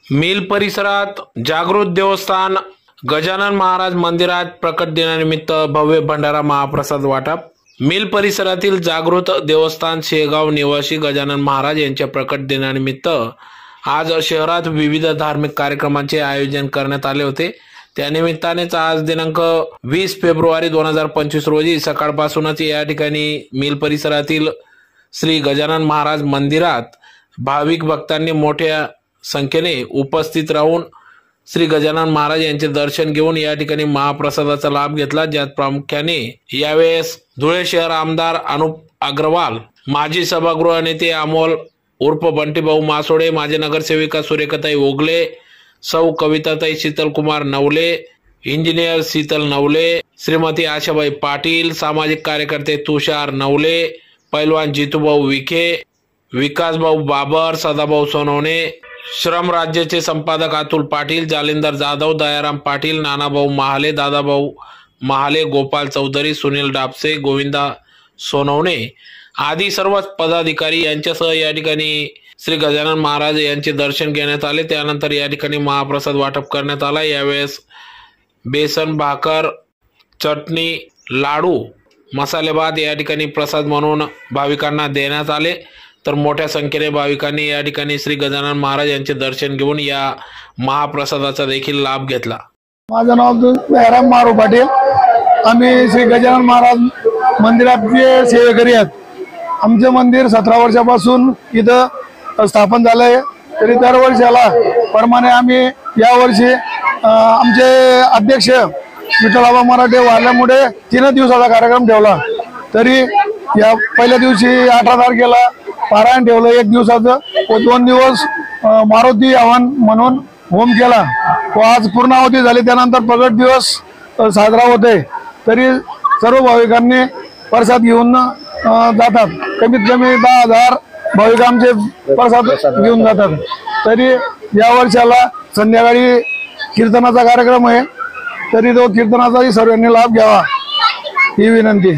Mill परिसरात जागृत देवस्थान गजानन महाराज मंदिरात प्रकट दिनानिमित्त भव्य भंडारा महाप्रसाद वाटप। मिल परिसरातील जागृत देवस्थान शेगाव निवासी गजानन महाराज यांच्या प्रकट दिनानिमित्त आज शहरात विविध धार्मिक कार्यक्रमांचे आयोजन करण्यात आले होते। त्यानिमित्तानेच आज दिनांक 20 फेब्रुवारी 2025 रोजी सकाळपासूनच या ठिकाणी मिल परिसरातील श्री गजानन महाराज मंदिरात भाविक भक्तांनी मोठ्या संख्येने उपस्थित राहून श्री गजानन महाराज यांचे दर्शन घेऊन या ठिकाणी महाप्रसादाचा लाभ घेतला। ज्यात प्रामुख्याने यावेळेस धुळे शहर आमदार अनुप अग्रवाल, माजी सभागृह नेते अमोल उर्फ बंटीभाऊ मासोडे, माजी नगरसेविका सुरेखाताई ओगले, सौ कविताताई शीतलकुमार नवले, इंजिनियर शीतल नवले, श्रीमती आशाबाई पाटील, सामाजिक कार्यकर्ते तुषार नवले, पैलवान जितूभाऊ विखे, विकासभाऊ बाबर, सदाभाऊ सोनवणे, श्रम राज्याचे संपादक अतुल पाटील, जालिंदर जाधव, दयाराम पाटील, नानाभाऊ महाले, दादाभाऊ महाले, गोपाल चौधरी, सुनील डापसे, गोविंदा सोनवणे आदी सर्व पदाधिकारी यांच्यासह या ठिकाणी श्री गजानन महाराज यांचे दर्शन घेण्यात आले। त्यानंतर या ठिकाणी महाप्रसाद वाटप करण्यात आला। यावेळेस बेसन, भाकर, चटणी, लाडू, मसाले भात या ठिकाणी प्रसाद म्हणून भाविकांना देण्यात आले। तर मोठ्या संख्येने भाविकांनी या ठिकाणी श्री गजानन महाराज यांचे दर्शन घेऊन या महाप्रसादाचा देखील लाभ घेतला। माझं नाव दयाराम मारू पाटील। आम्ही श्री गजानन महाराज मंदिराचे सेवेकरी आहोत। आमचे मंदिर 17 वर्षापासून इथं स्थापन झालंय। तरी दरवर्षाला प्रमाणे आम्ही यावर्षी आमचे अध्यक्ष विठ्ठलराव मराठे वारल्यामुळे 3 दिवसाचा कार्यक्रम ठेवला। तरी या पहिल्या दिवशी 18 तारखेला पारायण ठेवलं 1 दिवसाचं व 2 दिवस मारुती आव्हान म्हणून होम केला व आज पूर्णाहुती झाली। त्यानंतर प्रगट दिवस साजरा होतोय। तरी सर्व भाविकांनी प्रसाद घेऊन जातात। कमीत कमी 10,000 भाविक आमचे प्रसाद घेऊन जातात। तरी या वर्षाला संध्याकाळी कीर्तनाचा कार्यक्रम आहे। तरी तो कीर्तनाचाही सर्वांनी लाभ घ्यावा ही विनंती।